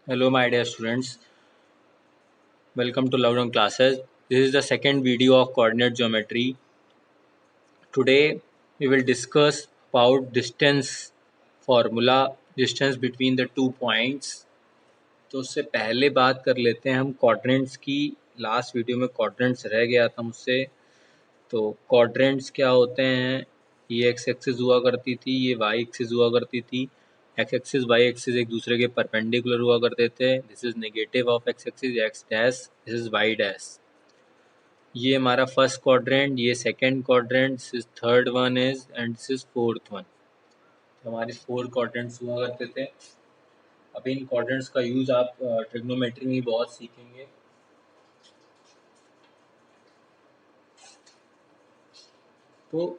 Hello my dear students, welcome to Lovedown classes. This is the second video of coordinate geometry. Today we will discuss about distance formula, distance between the two points. तो उससे पहले बात कर लेते हैं हम quadrants की। Last video में quadrants रह गया था मुझसे। तो quadrants क्या होते हैं, ये एक्स एक्सिस हुआ करती थी, ये वाई एक्सिस हुआ करती थी। एक्स एक्सिस वाई एक्सिस एक दूसरे के परपेंडिकुलर हुआ करते थे। This is negative of X axis X dash, this is Y dash. ये हमारा फर्स्ट क्वाड्रेंट, ये second quadrant, this is third one is and this is fourth one. तो हमारे फोर क्वाड्रेंट्स हुआ करते थे। अभी इन क्वाड्रेंट्स का यूज आप ट्रिग्नोमेट्री में बहुत सीखेंगे। तो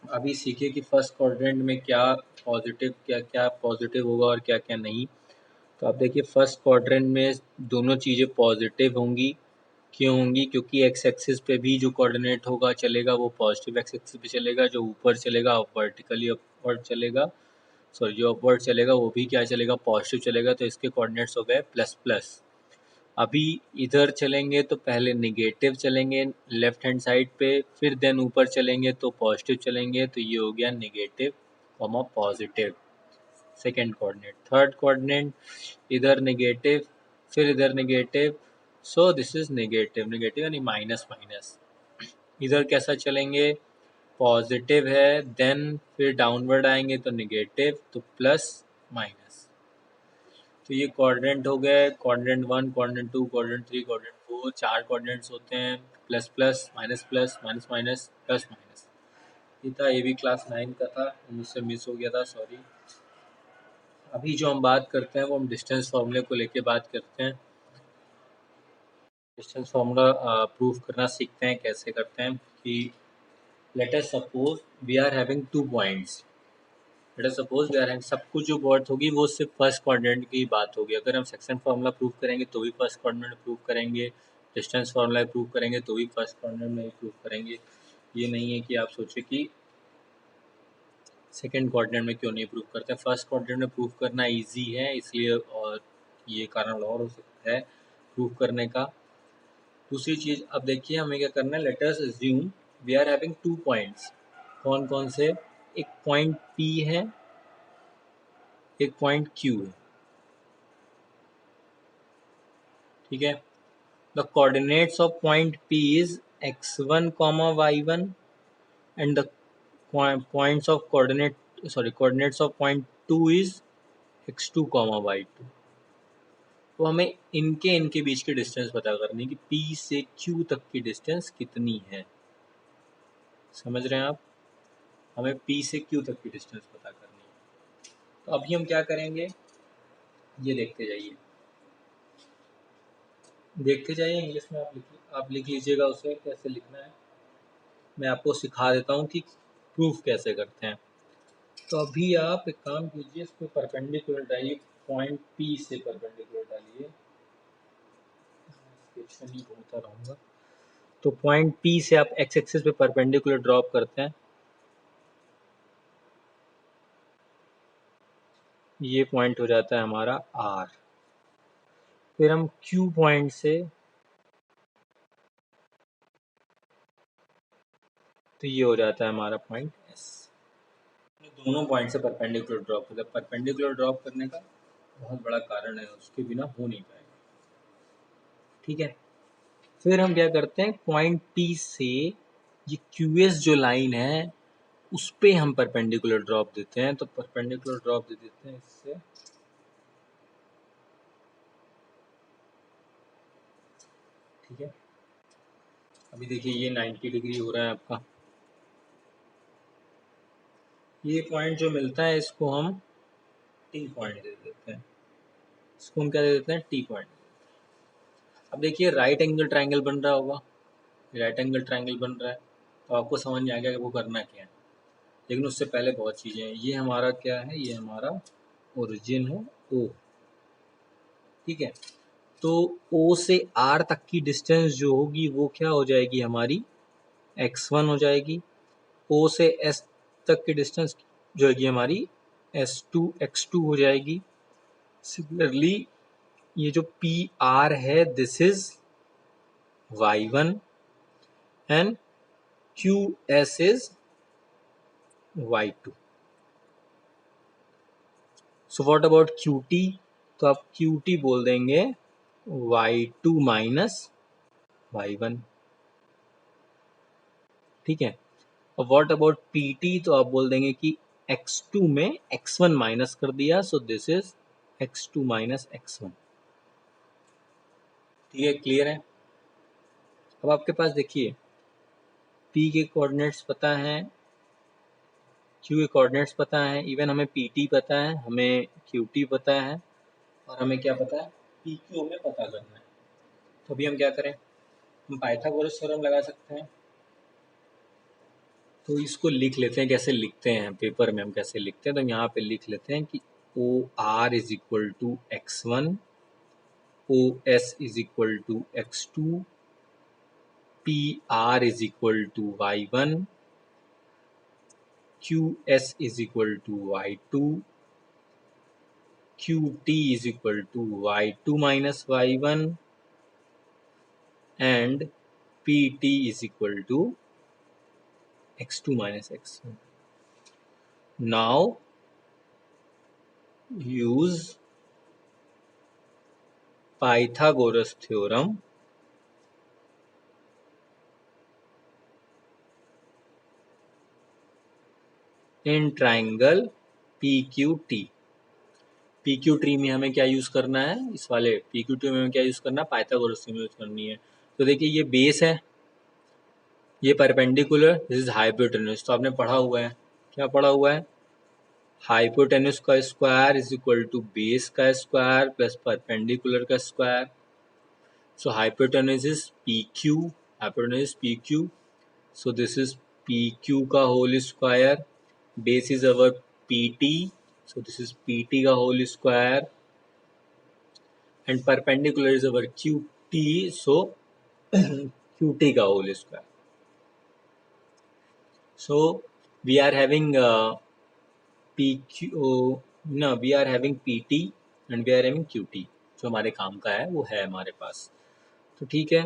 अभी सीखे कि फर्स्ट क्वाड्रेंट में क्या पॉजिटिव होगा और क्या क्या नहीं। तो आप देखिए फर्स्ट क्वाड्रेंट में दोनों चीज़ें पॉजिटिव होंगी। क्यों होंगी? क्योंकि एक्स एक्सिस पे भी जो कोऑर्डिनेट होगा चलेगा वो पॉजिटिव एक्स एक्सिस पे चलेगा, जो ऊपर चलेगा वर्टिकली अपवर्ड चलेगा, जो अपवर्ड चलेगा वो भी क्या चलेगा, पॉजिटिव चलेगा। तो इसके कोऑर्डिनेट्स हो गए प्लस प्लस। अभी इधर चलेंगे तो पहले नेगेटिव चलेंगे लेफ्ट हैंड साइड पे, फिर देन ऊपर चलेंगे तो पॉजिटिव चलेंगे। तो ये हो गया negative comma positive second coordinate. Third coordinate इधर नेगेटिव, फिर इधर negative, so this is negative negative यानी माइनस माइनस। इधर कैसा चलेंगे, पॉजिटिव है, देन फिर डाउनवर्ड आएंगे तो नेगेटिव, तो प्लस माइनस। तो ये क्वाड्रेंट हो गए, क्वाड्रेंट 1, क्वाड्रेंट 2, क्वाड्रेंट 3, क्वाड्रेंट 4, चार क्वाड्रेंट्स होते हैं। Plus plus minus minus plus minus. ये था, ये भी क्लास 9 का था, मुझसे मिस हो गया था, सॉरी। अभी जो हम बात करते हैं वो हम डिस्टेंस फार्मूले को लेके बात करते हैं। डिस्टेंस फार्मूला प्रूव करना सीखते हैं। कैसे करते हैं कि let us suppose we are having 2 points. Let us suppose we are having, सब कुछ जो बात होगी वो सिर्फ फर्स्ट क्वाड्रेंट की बात होगी। अगर हम सेक्शन फार्मूला प्रूव करेंगे तो भी फर्स्ट क्वाड्रेंट में प्रूव करेंगे, डिस्टेंस फार्मूला प्रूव करेंगे तो भी फर्स्ट क्वाड्रेंट में ही प्रूव करेंगे। ये नहीं है कि आप सोचे कि सेकेंड क्वाड्रेंट में क्यों नहीं प्रूव करते हैं। फर्स्ट क्वाड्रेंट में प्रूव करना इजी है, इसलिए, और ये कारण और हो सकता है प्रूव करने का। दूसरी चीज़, अब देखिए हमें क्या करना है। Let us assume we are having 2 points. कौन कौन से? एक पॉइंट P है, एक पॉइंट Q है, ठीक है। The coordinates of point P is x1 y1 and the points of coordinates of point 2 is x2 y2। तो हमें इनके बीच की डिस्टेंस पता करनी है कि P से Q तक की डिस्टेंस कितनी है। समझ रहे हैं आप? हमें P से Q तक की डिस्टेंस पता करनी है। तो अभी हम क्या करेंगे, ये देखते जाइए इंग्लिश में। आप लिख लीजिएगा उसे, कैसे लिखना है मैं आपको सिखा देता हूँ कि प्रूफ कैसे करते हैं। तो अभी आप एक काम कीजिए, इसको परपेंडिकुलर डालिए, पॉइंट P से परपेंडिकुलर डालिए। नहीं घूमता रहूँगा। तो पॉइंट P से आप एक्स एक्सिस पे परपेंडिकुलर ड्रॉप करते हैं। ये पॉइंट हो जाता है हमारा R। फिर हम Q पॉइंट से, तो ये हो जाता है हमारा पॉइंट S। दोनों पॉइंट से परपेंडिकुलर ड्रॉप करते हैं। परपेंडिकुलर ड्रॉप करने का बहुत बड़ा कारण है, उसके बिना हो नहीं पाएगा, ठीक है। फिर हम क्या करते हैं, पॉइंट P से ये QS जो लाइन है उस पे हम परपेंडिकुलर ड्रॉप देते हैं। तो परपेंडिकुलर ड्रॉप दे देते हैं इससे, ठीक है। अभी देखिए ये 90 डिग्री हो रहा है आपका। ये पॉइंट जो मिलता है इसको हम T पॉइंट दे देते हैं। इसको हम क्या दे देते हैं, T पॉइंट। अब देखिए राइट एंगल ट्रायंगल बन रहा होगा, राइट एंगल ट्रायंगल बन रहा है, तो आपको समझ में आ गया कि वो करना क्या है। लेकिन उससे पहले बहुत चीज़ें हैं। ये हमारा क्या है, ये हमारा ओरिजिन है O, ठीक है। तो O से R तक की डिस्टेंस जो होगी वो क्या हो जाएगी, हमारी x1 हो जाएगी। O से S तक की डिस्टेंस जो होगी हमारी x2 हो जाएगी। सिमिलरली ये जो पी आर है this is y1 and Q S is y2. So what about Q T? तो आप क्यू टी बोल देंगे y2 माइनस y1. ठीक है. और व्हाट अबाउट पी टी? तो आप बोल देंगे कि x2 में x1 माइनस कर दिया, सो this is x2 minus x1. ठीक है, क्लियर है. अब आपके पास देखिए p के कोऑर्डिनेट्स पता हैं, q के कोऑर्डिनेट्स पता हैं, इवन हमें pt पता है, हमें qt पता है, और हमें क्या पता है, pq हमें पता करना है. तो अभी हम क्या करें, हम पाइथागोरस थ्योरम लगा सकते हैं. तो इसको लिख लेते हैं, कैसे लिखते हैं पेपर में हम कैसे लिखते हैं. तो यहाँ पे लिख लेते हैं कि O R is equal to x1, O S is equal to x2, P R is equal to y1, Q S is equal to y2, Q T is equal to y2 minus y1 and P T is equal to x2 minus x1. Now use Pythagoras theorem in triangle PQT. PQT में हमें क्या use करना है, इस वाले PQT में हमें क्या यूज करना है, पाइथागोरस थ्योरम यूज करनी है. तो देखिए ये बेस है, ये परपेंडिकुलर, दिस इज हाइपोटेन्यूज. तो आपने पढ़ा हुआ है, क्या पढ़ा हुआ है, हाइपोटेन्यूज का square is equal to base का स्क्वायर प्लस परपेंडिकुलर का square. So hypotenuse is PQ, hypotenuse PQ. So this is PQ का whole square. Base is our PT. So this is PT का whole square. And perpendicular is our QT. So QT का whole square. So we are having PQ. No, we are having PT and we are having QT. जो हमारे काम का है वो है हमारे पास. तो ठीक है.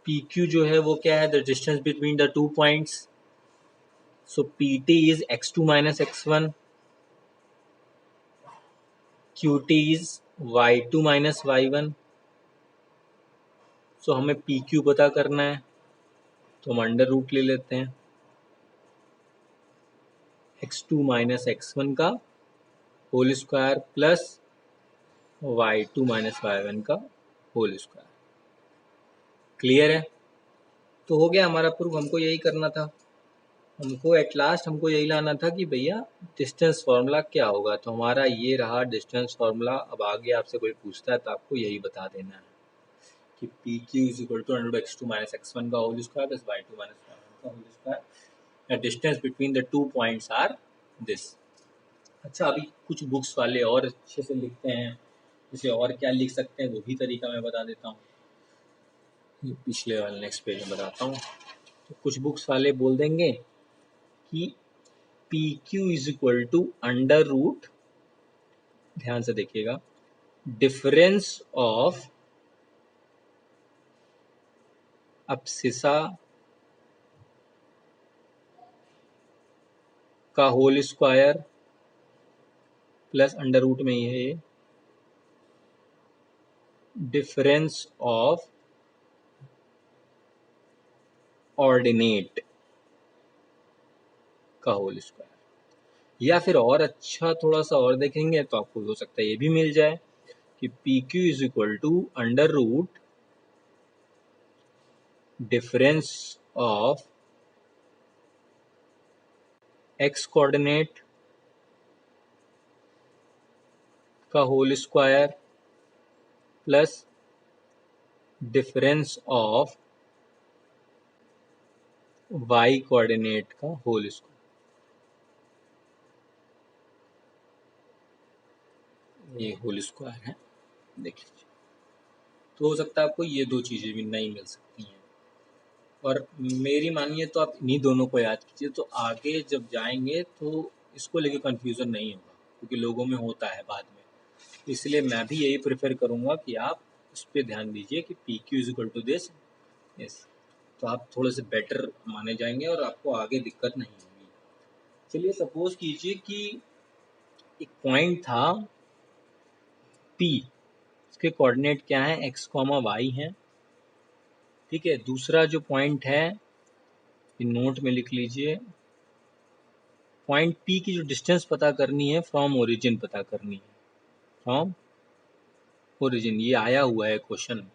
PQ जो है वो क्या है, the distance between the 2 points. So PT is x2 minus x1. QT is y2 minus y1. So हमें PQ पता करना है, तो हम अंडर रूट ले लेते हैं x2 माइनस x1 का whole square plus y2 minus y1 का होल स्क्वायर. क्लियर है. तो हो गया हमारा प्रूफ. हमको यही करना था, हमको एट लास्ट हमको यही लाना था कि भैया डिस्टेंस फार्मूला क्या होगा. तो हमारा ये रहा डिस्टेंस फार्मूला. अब आगे आपसे कोई पूछता है तो आपको यही बता देना है कि P Q is equal to under x2 minus x1 का whole square plus y2 minus y1 का whole square. Distance between the 2 points are this. अच्छा, अभी कुछ बुक्स वाले और अच्छे से लिखते हैं, इसे और क्या लिख सकते हैं वो भी तरीका मैं बता देता हूँ. पिछले वाले नेक्स्ट पेज में बताता हूँ. तो कुछ बुक्स वाले बोल देंगे कि P Q is equal to under root, ध्यान से देखिएगा, डिफरेंस ऑफ अब्सिसा का whole square plus under root में ये डिफरेंस ऑफ ऑर्डिनेट का होल स्क्वायर. या फिर और अच्छा थोड़ा सा और देखेंगे तो आपको हो सकता है ये भी मिल जाए कि P Q is equal to under root difference of x coordinate का whole square plus difference of Y coordinate का होल स्क्वायर. ये होल स्क्वायर है, देख लीजिए. तो हो सकता है आपको ये दो चीज़ें भी नहीं मिल सकती हैं. और मेरी मानिए तो आप इन्हीं दोनों को याद कीजिए, तो आगे जब जाएंगे तो इसको लेके कन्फ्यूज़न नहीं होगा, क्योंकि लोगों में होता है बाद में इसलिए मैं भी यही प्रेफर करूँगा कि आप उस पर ध्यान दीजिए कि P Q is equal to this. Yes, तो आप थोड़े से बेटर माने जाएंगे और आपको आगे दिक्कत नहीं होगी। चलिए सपोज कीजिए कि एक पॉइंट था P, इसके कोऑर्डिनेट क्या है, x कॉमा वाई है। ठीक है, दूसरा जो पॉइंट है नोट में लिख लीजिए, पॉइंट P की जो डिस्टेंस पता करनी है फ्रॉम ओरिजिन पता करनी है, फ्रॉम ओरिजिन। ये आया हुआ है क्वेश्चन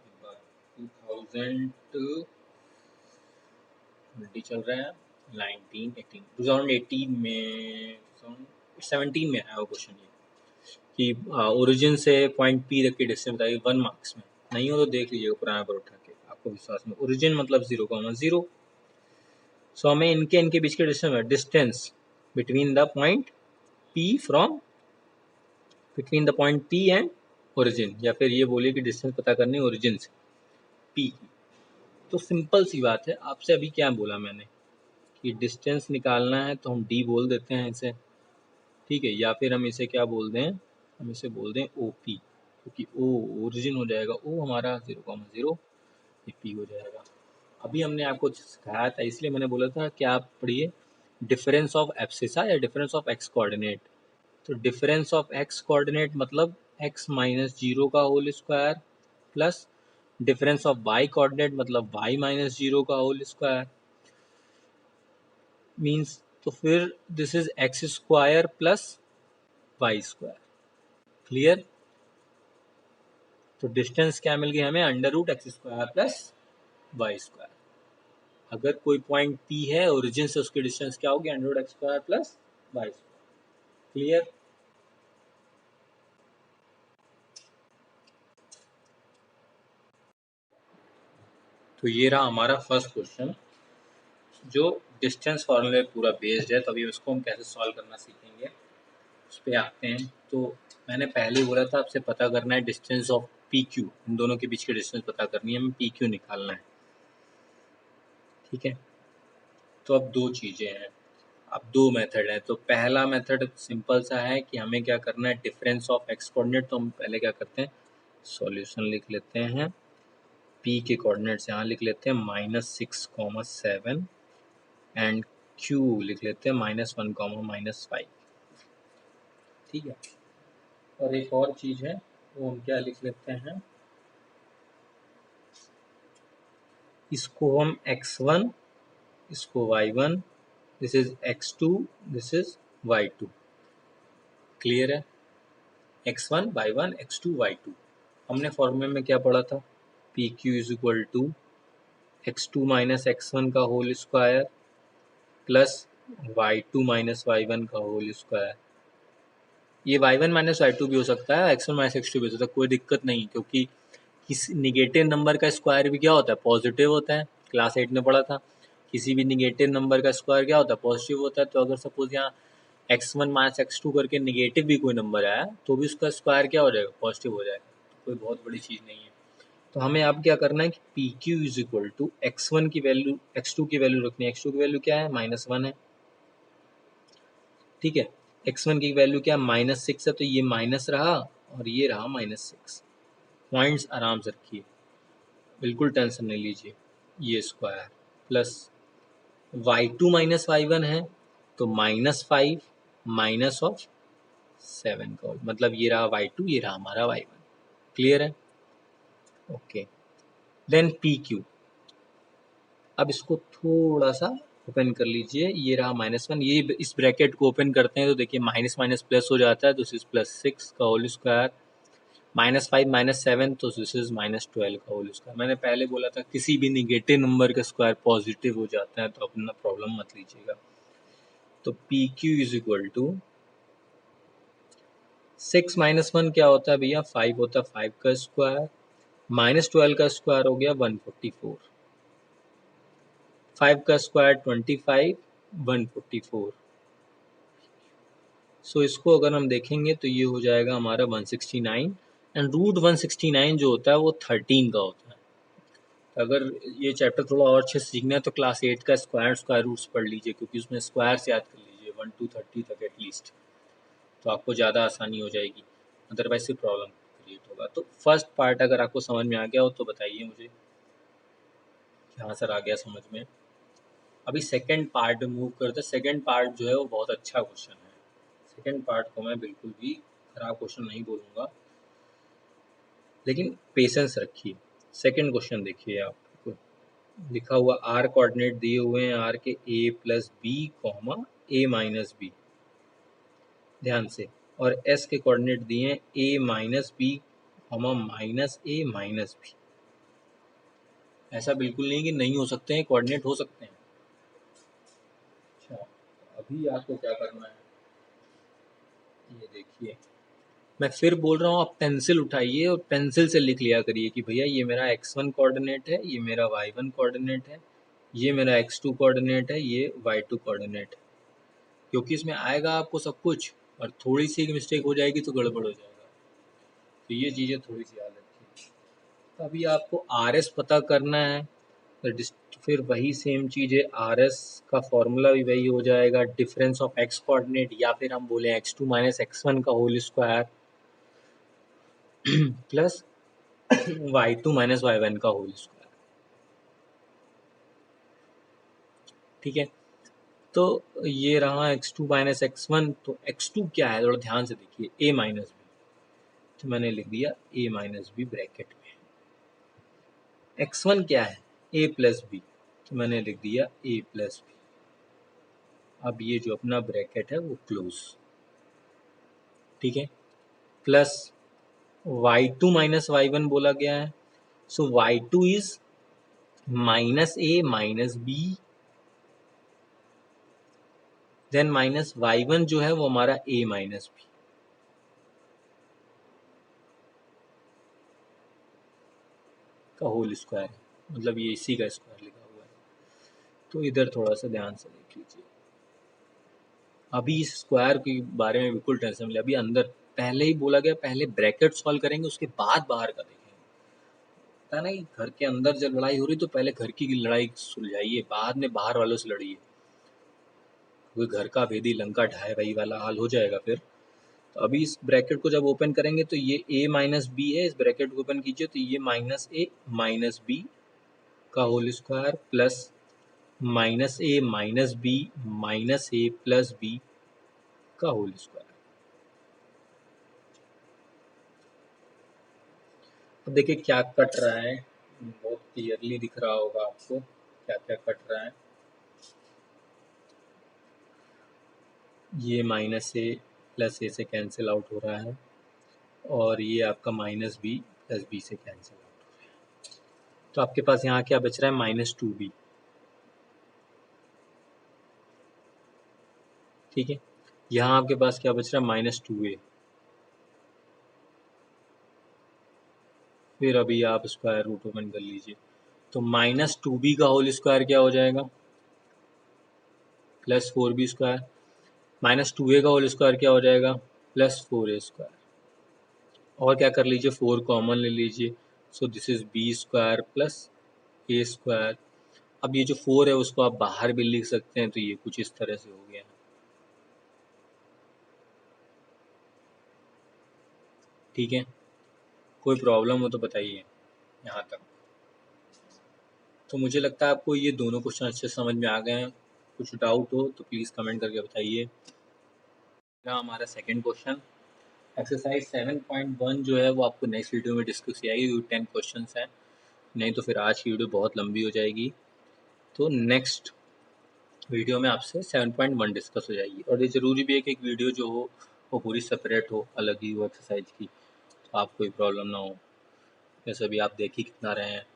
2020 चल रहा है, 2018 में 2017 में आया वो क्वेश्चन ये कि ओरिजिन से पॉइंट P तक की डिस्टेंस बताइए 1 मार्क्स में। नहीं हो तो देख लीजिएगा पुराना पर उठा के, आपको विश्वास में। ओरिजिन मतलब 0,0। सो हमें इनके बीच के distance between the point P from between the point P and origin, या फिर ये बोलिए कि डिस्टेंस पता करनी है ओरिजिन से P की। तो सिंपल सी बात है, आपसे अभी क्या बोला मैंने कि डिस्टेंस निकालना है तो हम D बोल देते हैं इसे, ठीक है, या फिर हम इसे क्या बोल दें, हम इसे बोल दें OP, क्योंकि O ओरिजिन हो जाएगा, O हमारा 0,0, ये P हो जाएगा। अभी हमने आपको सिखाया था, इसलिए मैंने बोला था कि आप पढ़िए डिफरेंस ऑफ एब्सिसा या डिफरेंस ऑफ एक्स कोऑर्डिनेट। तो डिफरेंस ऑफ एक्स कोऑर्डिनेट मतलब x माइनस 0 का whole square plus difference of y coordinate मतलब y माइनस 0 का होल स्क्वायर मीन्स, तो फिर this is X square plus Y square. Clear? तो distance क्या मिल गई हमें, under root X square plus Y square. अगर कोई पॉइंट P है ओरिजिन से, उसकी डिस्टेंस क्या होगी, under root X square plus Y square. Clear? तो ये रहा हमारा फर्स्ट क्वेश्चन जो डिस्टेंस फॉर्मूले पूरा बेस्ड है। तो अभी उसको हम कैसे सॉल्व करना सीखेंगे, उस पर आते हैं। तो मैंने पहले बोला था आपसे पता करना है डिस्टेंस ऑफ पी क्यू, इन दोनों के बीच की डिस्टेंस पता करनी है, हमें पी क्यू निकालना है। ठीक है, तो अब दो चीज़ें हैं, अब दो मेथड है। तो पहला मेथड सिंपल सा है कि हमें क्या करना है, डिफरेंस ऑफ एक्स कोऑर्डिनेट। तो हम पहले क्या करते हैं, सॉल्यूशन लिख लेते हैं, पी के कोऑर्डिनेट्स यहाँ लिख लेते हैं -6,7 एंड क्यू लिख लेते हैं -1,-5। ठीक है, और एक और चीज़ है वो हम क्या लिख लेते हैं, इसको हम x1, इसको y1, this is x2, this is y2। Clear है? x1 y1 x2 y2। हमने फॉर्मूले में क्या पढ़ा था, P Q is equal to x2 minus x1 का whole square plus y2 minus y1 का होल स्क्वायर। ये y1 माइनस y2 भी हो सकता है, x1 माइनस x2 भी हो सकता है, कोई दिक्कत नहीं, क्योंकि किसी निगेटिव नंबर का स्क्वायर भी क्या होता है, पॉजिटिव होता है। क्लास 8 में पढ़ा था, किसी भी निगेटिव नंबर का स्क्वायर क्या होता है, पॉजिटिव होता है। तो अगर सपोज यहाँ x1 माइनस x2 करके निगेटिव भी कोई नंबर आया तो भी उसका स्क्वायर क्या हो जाएगा, पॉजिटिव हो जाएगा। तो कोई बहुत बड़ी चीज़ नहीं है। तो हमें अब क्या करना है कि P Q is equal to x1 की वैल्यू x2 की वैल्यू रखनी है। x2 की वैल्यू क्या है, -1 है। ठीक है, x1 की वैल्यू क्या है, -6 है, तो ये माइनस रहा और ये रहा -6। पॉइंट्स आराम से रखिए, बिल्कुल टेंशन नहीं लीजिए। ये square plus y2 minus y1 है, तो -5 माइनस ऑफ 7 का, मतलब ये रहा y2, ये रहा हमारा y1। क्लियर है? Okay, then P Q. अब इसको थोड़ा सा ओपन कर लीजिए, ये रहा -1, ये इस ब्रैकेट को ओपन करते हैं तो देखिए माइनस माइनस प्लस हो जाता है, तो दिस इज +6 का होल स्क्वायर, -5 -7, तो दिस इज -12 का होल स्क्वायर। मैंने पहले बोला था किसी भी निगेटिव नंबर का स्क्वायर पॉजिटिव हो जाता है, तो अपना प्रॉब्लम मत लीजिएगा। तो P Q is equal to 6 -1 क्या होता है भैया, 5 होता है, 5 का स्क्वायर -12 का स्क्वायर हो गया 144, 5 का स्क्वायर 25, 144। सो इसको अगर हम देखेंगे तो ये हो जाएगा हमारा 169, एंड रूट 169 जो होता है वो 13 का होता है। अगर ये चैप्टर थोड़ा और अच्छे से सीखना है तो क्लास 8 का स्क्वायर रूट्स पढ़ लीजिए, क्योंकि उसमें स्क्वायर से याद कर लीजिए 1 to 30 तक एटलीस्ट, तो आपको ज़्यादा आसानी हो जाएगी। अदरवाइज से प्रॉब्लम क्रिएट होगा। तो फर्स्ट पार्ट अगर आपको समझ में आ गया हो तो बताइए मुझे। हाँ सर आ गया समझ में। अभी सेकंड पार्ट में मूव करते। सेकंड पार्ट जो है वो बहुत अच्छा क्वेश्चन है। सेकंड पार्ट को मैं बिल्कुल भी खराब क्वेश्चन नहीं बोलूँगा, लेकिन पेशेंस रखिए। सेकंड क्वेश्चन देखिए, आपको लिखा हुआ आर कोऑर्डिनेट दिए हुए हैं, आर के ए प्लस बी कॉमा ए माइनस बी, ध्यान से, और एस के कोऑर्डिनेट दिए हैं ए माइनस बी कॉमा माइनस ए माइनस बी। ऐसा बिल्कुल नहीं कि नहीं हो सकते हैं, कोऑर्डिनेट हो सकते हैं। अच्छा, अभी आपको क्या करना है ये देखिए, मैं फिर बोल रहा हूँ, आप पेंसिल उठाइए और पेंसिल से लिख लिया करिए कि भैया ये मेरा x1 कोऑर्डिनेट है, ये मेरा y1 कोऑर्डिनेट है, ये मेरा x2 कोऑर्डिनेट है, ये y2 कोऑर्डिनेट है। क्योंकि इसमें आएगा आपको सब कुछ, और थोड़ी सी मिस्टेक हो जाएगी तो गड़बड़ हो जाएगा। तो ये चीज़ें थोड़ी सी याद रखिए। तो अभी आपको RS पता करना है, तो फिर वही सेम चीज़ है, RS का फॉर्मूला भी वही हो जाएगा, डिफरेंस ऑफ x कोऑर्डिनेट, या फिर हम बोले x2 माइनस x1 का whole square plus y2 minus y1 का होल स्क्वायर। ठीक है, तो ये रहा x2 माइनस x1। तो x2 क्या है, थोड़ा ध्यान से देखिए, a माइनस बी, तो मैंने लिख दिया a माइनस बी ब्रैकेट में। x1 क्या है, a प्लस बी, तो मैंने लिख दिया a प्लस बी। अब ये जो अपना ब्रैकेट है वो क्लोज। ठीक है, प्लस y2 माइनस y1 बोला गया है, सो y2 इज minus a minus B, then minus y1 जो है वो हमारा a माइनस बी। का होल स्क्वायर है, मतलब ये इसी का स्क्वायर लिखा हुआ है। तो इधर थोड़ा सा ध्यान से देख लीजिए। अभी इस स्क्वायर के बारे में बिल्कुल टेंशन ले, अभी अंदर पहले ही बोला गया, पहले ब्रैकेट सॉल्व करेंगे उसके बाद बाहर का देखेंगे। पता नहीं, घर के अंदर जब लड़ाई हो रही तो पहले घर की लड़ाई सुलझाइए, बाद में बाहर वालों से लड़िए, क्योंकि घर का भेदी लंका ढाए भाई वाला हाल हो जाएगा फिर। तो अभी इस ब्रैकेट को जब ओपन करेंगे तो ये a माइनस बी है, इस ब्रैकेट को ओपन कीजिए तो ये माइनस a माइनस बी का whole square plus minus a minus B minus a plus B का होल स्क्वायर। अब देखिए क्या कट रहा है, बहुत क्लियरली दिख रहा होगा आपको क्या क्या कट रहा है। ये माइनस ए प्लस ए से कैंसिल आउट हो रहा है, और ये आपका माइनस बी प्लस बी से कैंसिल आउट हो रहा है। तो आपके पास यहाँ क्या बच रहा है, माइनस टू बी। ठीक है, यहाँ आपके पास क्या बच रहा है, माइनस टू ए। फिर अभी आप स्क्वायर रूट ओपन कर लीजिए, तो माइनस टू बी का होल स्क्वायर क्या हो जाएगा, plus four b square, minus two a का होल स्क्वायर क्या हो जाएगा, प्लस फोर ए स्क्वायर। और क्या कर लीजिए, फोर कॉमन ले लीजिए, so this is B square plus A square. अब ये जो फोर है उसको आप बाहर भी लिख सकते हैं, तो ये कुछ इस तरह से हो गया। ठीक है, कोई प्रॉब्लम हो तो बताइए यहाँ तक। तो मुझे लगता है आपको ये दोनों क्वेश्चन अच्छे समझ में आ गए हैं। कुछ डाउट हो तो प्लीज़ कमेंट करके बताइए। हमारा सेकंड क्वेश्चन, एक्सरसाइज 7.1 जो है वो आपको नेक्स्ट वीडियो में डिस्कस किया जाएगी, 10 क्वेश्चंस हैं, नहीं तो फिर आज की वीडियो बहुत लंबी हो जाएगी। तो नेक्स्ट वीडियो में आपसे 7.1 डिस्कस हो जाएगी, और ये ज़रूरी भी है कि एक वीडियो जो हो वो पूरी सेपरेट हो, अलग ही हो एक्सरसाइज की, तो आपको कोई प्रॉब्लम ना हो। वैसे भी आप देख ही कितना रहे हैं।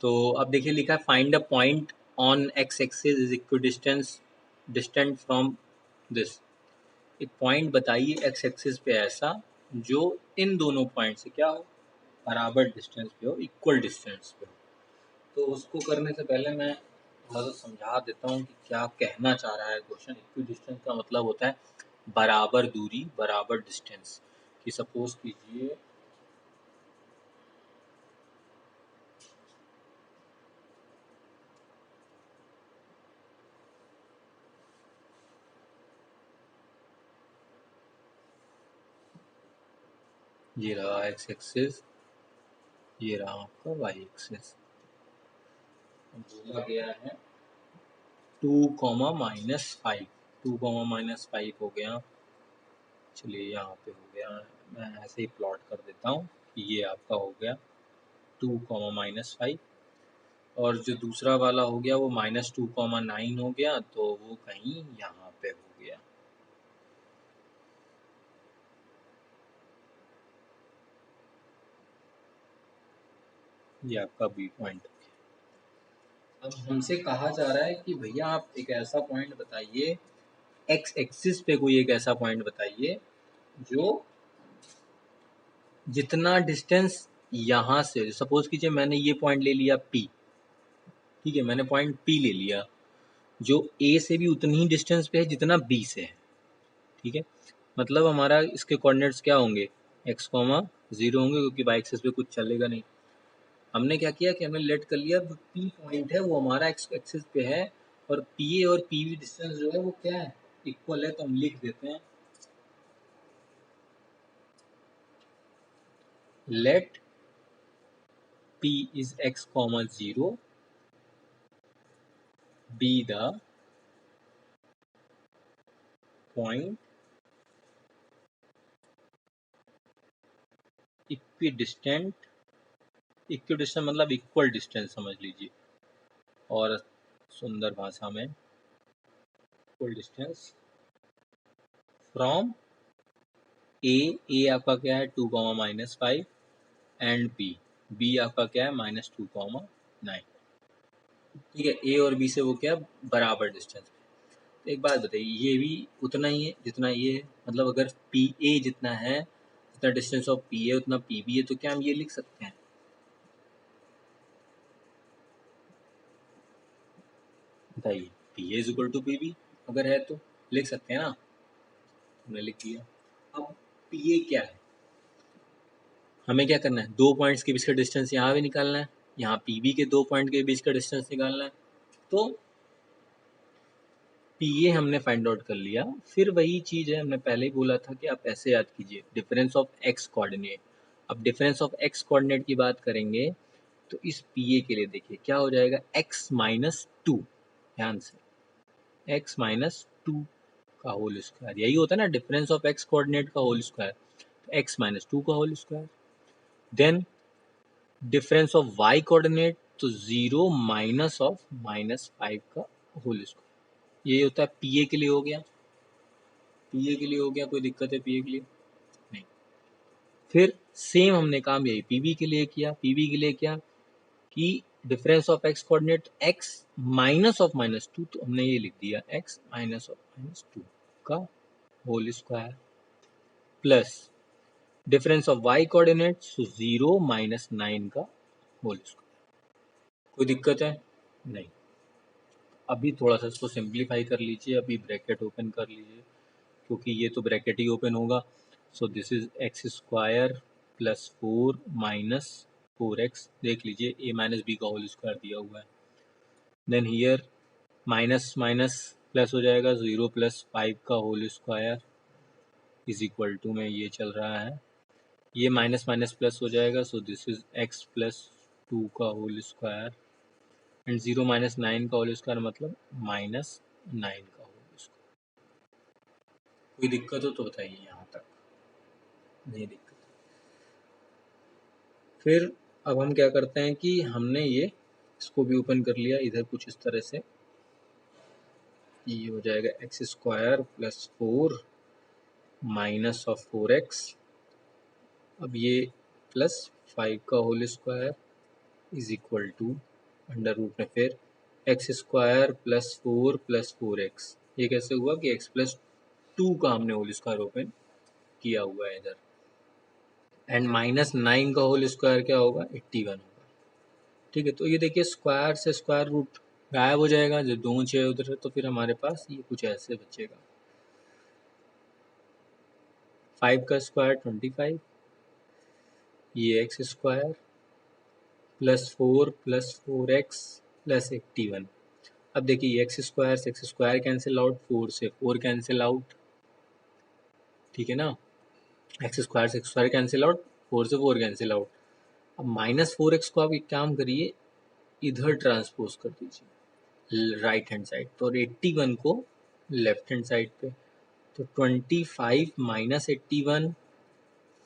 तो अब देखिए लिखा है, find a point on x axis is equi distant from this. एक पॉइंट बताइए एक्स एक्सिस पे ऐसा जो इन दोनों पॉइंट से क्या हो, बराबर डिस्टेंस पे हो, इक्वल डिस्टेंस पे हो। तो उसको करने से पहले मैं थोड़ा सा समझा देता हूँ कि क्या कहना चाह रहा है क्वेश्चन। इक्वी डिस्टेंस का मतलब होता है बराबर दूरी, बराबर डिस्टेंस। कि सपोज कीजिए ये रहा एक्स एक्सिस, ये रहा आपका वाई एक्सिस। बोला गया है 2, -5, 2, -5 हो गया। चलिए यहाँ पे हो गया, मैं ऐसे ही प्लॉट कर देता हूँ कि ये आपका हो गया 2, -5, और जो दूसरा वाला हो गया वो -2, 9 हो गया, तो वो कहीं यहाँ पे हो गया। ये आपका बी पॉइंट। अब हमसे कहा जा रहा है कि भैया आप एक ऐसा पॉइंट बताइए, एक्स एक्सिस पे कोई एक ऐसा पॉइंट बताइए जो जितना डिस्टेंस यहाँ से, सपोज कीजिए मैंने ये पॉइंट ले लिया P, ठीक है, मैंने पॉइंट P ले लिया जो A से भी उतनी ही डिस्टेंस पे है जितना B से है, ठीक है। मतलब हमारा इसके कोऑर्डिनेट्स क्या होंगे, x, 0 होंगे, क्योंकि वाई एक्सिस पे कुछ चलेगा नहीं। हमने क्या किया कि हमने लेट कर लिया जो P पॉइंट है वो हमारा एक्स एक्सिस पे है, और PA और PB डिस्टेंस जो है वो क्या है, इक्वल है, तो हम लिख देते हैं लेट P is x, 0 be the point equidistant, equidistant मतलब इक्वल डिस्टेंस समझ लीजिए, और सुंदर भाषा में इक्वल डिस्टेंस फ्रॉम ए आपका क्या है 2, -5 एंड बी आपका क्या है -2, 9, ठीक है। ए और बी से वो क्या बराबर डिस्टेंस। तो एक बात बताइए, ये भी उतना ही है जितना ये है, मतलब अगर पी ए जितना है, जितना डिस्टेंस ऑफ पी ए उतना पी बी है, तो क्या हम ये लिख सकते हैं, बताइए, P A is equal to P B, अगर है तो लिख सकते हैं ना, हमने लिख दिया। अब पी ए क्या है, हमें क्या करना है, दो पॉइंट्स के बीच का डिस्टेंस यहाँ भी निकालना है, यहाँ पी बी के दो पॉइंट के बीच का डिस्टेंस निकालना है। तो पी ए हमने फाइंड आउट कर लिया, फिर वही चीज़ है, हमने पहले ही बोला था कि आप ऐसे याद कीजिए, डिफरेंस ऑफ एक्स कोऑर्डिनेट। अब डिफरेंस ऑफ एक्स कोऑर्डिनेट की बात करेंगे तो इस पी ए के लिए देखिए क्या हो जाएगा, x-2, ध्यान से x-2 का होल स्क्वायर, यही होता है ना डिफरेंस ऑफ एक्स कोऑर्डिनेट का होल स्क्वायर, तो x-2 का whole square. Then difference of Y coordinate, तो 0 माइनस ऑफ -5 का होल स्क्वायर, ये होता है पी ए के लिए हो गया, पी ए के लिए हो गया, कोई दिक्कत है पी ए के लिए नहीं। फिर सेम हमने काम यही पी बी के लिए किया, पी बी के लिए क्या कि difference of x coordinate x -2, तो हमने ये लिख दिया x -2 का whole square, plus difference of y coordinate 0 -9 का होल स्क्वायर। कोई दिक्कत है नहीं। अभी थोड़ा सा इसको सिंप्लीफाई कर लीजिए, अभी ब्रैकेट ओपन कर लीजिए, क्योंकि ये तो ब्रैकेट ही ओपन होगा। So this is X square plus 4 minus 4x, देख लीजिए a माइनस बी का होल स्क्वायर दिया हुआ है। Then here minus minus plus हो जाएगा, 0 + 5 का whole square is equal to में ये चल रहा है, ये माइनस माइनस प्लस हो जाएगा, सो दिस इज x + 2 का होल स्क्वायर, एंड 0 - 9 का होल स्क्वायर मतलब -9 का होल स्क्वायर। कोई दिक्कत हो तो बताइए, यहाँ तक नहीं दिक्कत। फिर अब हम क्या करते हैं कि हमने ये इसको भी ओपन कर लिया इधर कुछ इस तरह से, ये हो जाएगा x² + 4 माइनस ऑफ 4x, अब ये प्लस 5 का whole square is equal to under root में फिर x² + 4 + 4x, ये कैसे हुआ कि x + 2 का हमने होल स्क्वायर ओपन किया हुआ है इधर, एंड -9 का होल स्क्वायर क्या होगा, 81 होगा, ठीक है। तो ये देखिए स्क्वायर से स्क्वायर रूट गायब हो जाएगा, जब दोनों चेयर उधर है तो फिर हमारे पास ये कुछ ऐसे बचेगा, 5 का स्क्वायर 25, ये x² + 4 + 4x + 81। अब देखिए x² से x² कैंसिल आउट, 4 से 4 कैंसिल आउट, ठीक है ना, x² से x² कैंसिल आउट, 4 से 4 कैंसिल आउट। अब -4x को आप एक काम करिए, इधर ट्रांसपोज कर दीजिए राइट हैंड साइड पे, और 81 को लेफ्ट हैंड साइड पे। तो 25 - 81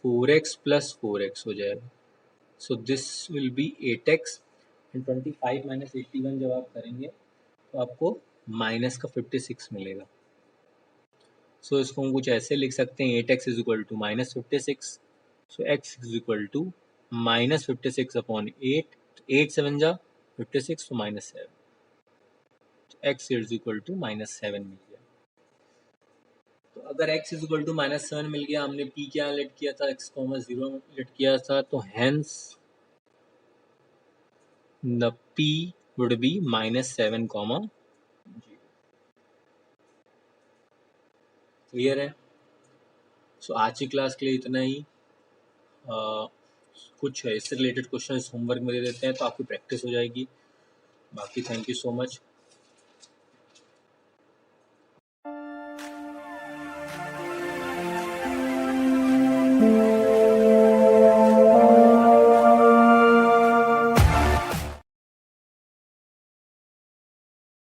4x + 4x हो जाएगा। So this will be 8x, and 25 - 81 जब आप करेंगे तो आपको माइनस का 56 मिलेगा। सो इसको हम कुछ ऐसे लिख सकते हैं, 8x = -56। सो x = -56 अपॉन 8, 8 7 जा 56, तो -7, x = -7 मिल गया। तो अगर x = -7 मिल गया, हमने p क्या लेट किया था, x, 0 लेट किया था, तो hence the p would be -7, -0। Clear है? सो आज की क्लास के लिए इतना ही। कुछ इससे रिलेटेड क्वेश्चन होमवर्क में दे देते हैं तो आपकी प्रैक्टिस हो जाएगी। बाकी थैंक यू सो मच।